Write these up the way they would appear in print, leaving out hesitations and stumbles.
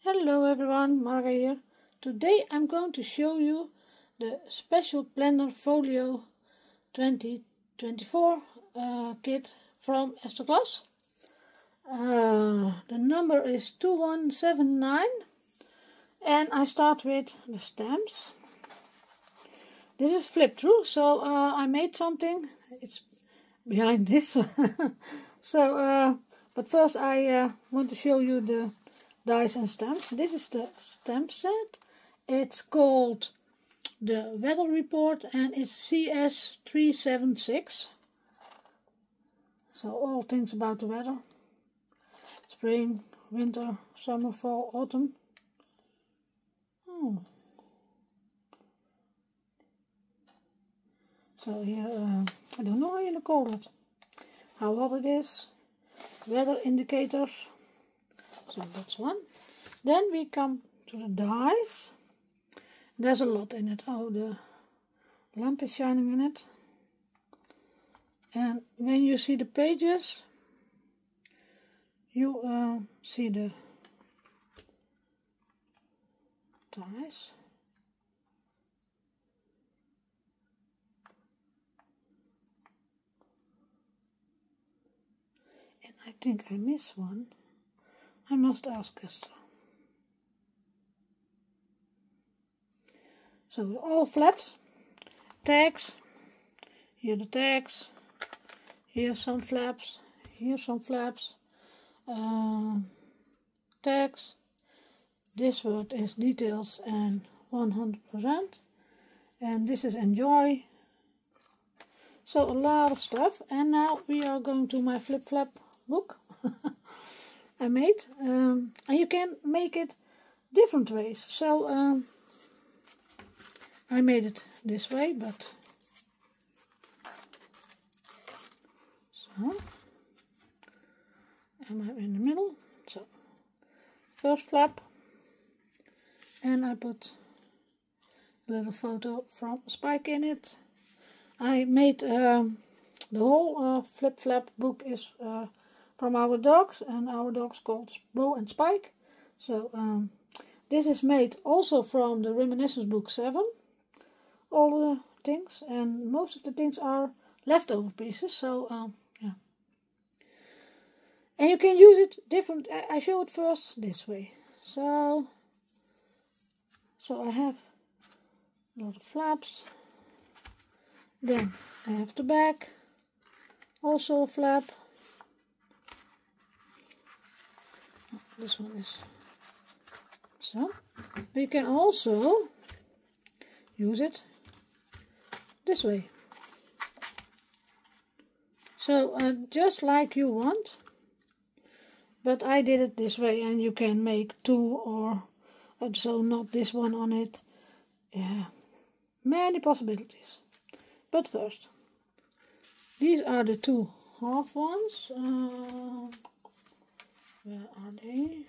Hello everyone, Marga here. Today I'm going to show you the special planner folio 2024 kit from Esterglas. The number is 2179 and I start with the stamps. This is flip through, so I made something. It's behind this. But first I want to show you the dies and stamps. This is the stamp set. It's called the Weather Report and it's CS376. So all things about the weather. Spring, winter, summer, fall, autumn. So here, I don't know how you call it. How hot it is. Weather indicators. So that's one. Then we come to the dies. There's a lot in it. Oh, the lamp is shining in it. And when you see the pages, you see the dies. And I think I missed one. I must ask Esther. So all flaps, tags, here the tags, here some flaps, here some flaps, tags. This word is details and 100%, and this is enjoy. So a lot of stuff, and now we are going to my flip flap book. I made, and you can make it different ways. So I made it this way, but so and I'm in the middle. So first flap, and I put a little photo from Spike in it. I made the whole flip flap book is from our dogs, and our dogs called Bo and Spike. So this is made also from the Reminiscence book 7. All the things, and most of the things are leftover pieces. So yeah, and you can use it different. I show it first this way. So I have a lot of flaps. Then I have the back, also a flap. This one is so. But you can also use it this way. So just like you want, but I did it this way, and you can make two or so not this one on it. Yeah, many possibilities. But first, these are the two half ones. Where are they?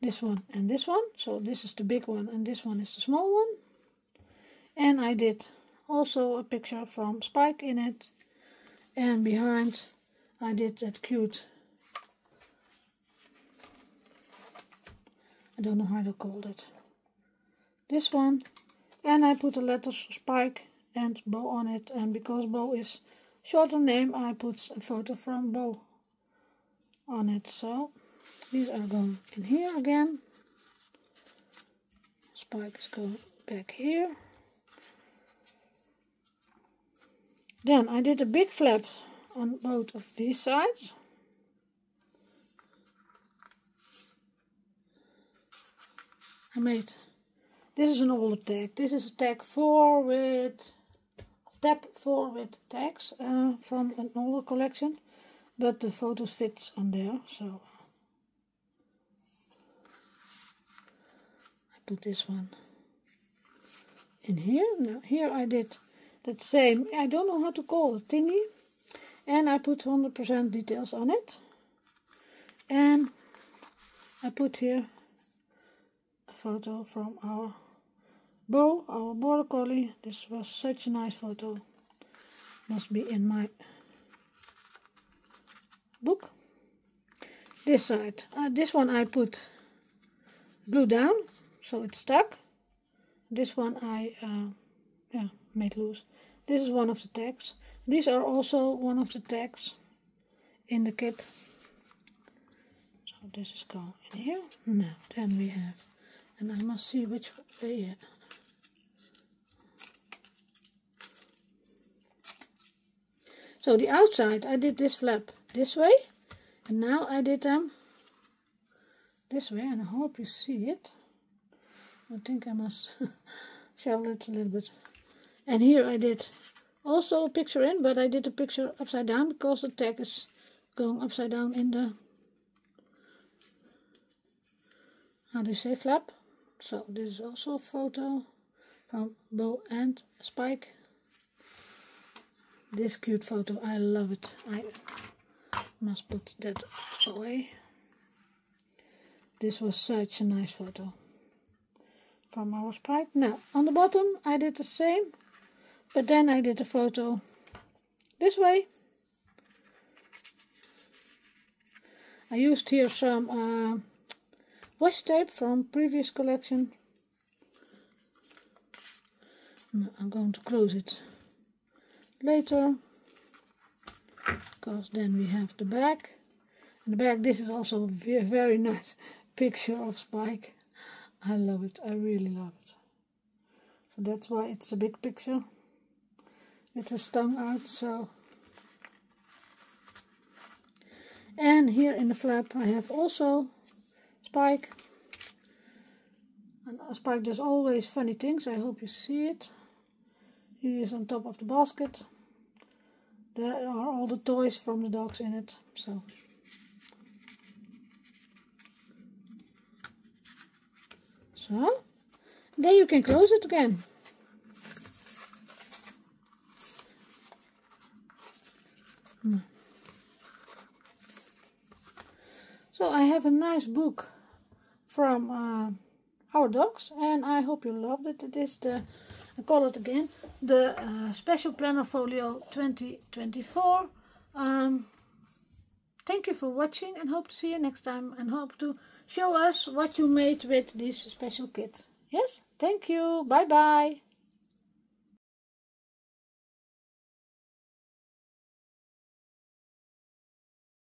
This one and this one. So this is the big one and this one is the small one. And I did also a picture from Spike in it. And behind I did that cute, I don't know how to call it, this one. And I put the letters Spike and Bo on it. And because Bo is shorter name, I put a photo from Bo on it. So these are going in here again. Spike is going back here. Then I did a big flap on both of these sides. I made, this is an older tag. This is a tag 4 with, tab 4 with tags from an older collection. But the photos fit on there, so I put this one in here. Now here I did that same, I don't know how to call it, thingy, and I put 100% details on it. And I put here a photo from our Bo, our border collie. This was such a nice photo. Must be in my book. this side. This one I put glue down, so it's stuck. This one I made loose. This is one of the tags. These are also one of the tags in the kit. So this is going in here. Now then we have, and I must see which way. So the outside I did this flap this way, and now I did them this way, and I hope you see it. I think I must shovel it a little bit. And here I did also a picture in, but I did a picture upside down because the tag is going upside down in the, how do you say, flap. So this is also a photo from Bow and Spike. This cute photo, I love it. I must put that away. This was such a nice photo from our Spike. Now on the bottom I did the same, but then I did a photo this way. I used here some washi tape from previous collection. Now I'm going to close it later, because then we have the back. And the back, this is also a very nice picture of Spike. I love it, I really love it. So that's why it's a big picture with his tongue out. So, and here in the flap I have also Spike. And Spike does always funny things, I hope you see it. He is on top of the basket. There are all the toys from the dogs in it. So then you can close it again. So I have a nice book from our dogs, and I hope you loved it. It is the, I call it again, the Special Planner Folio 2024. Thank you for watching, and hope to see you next time, and hope to show us what you made with this special kit. Yes, thank you. Bye bye.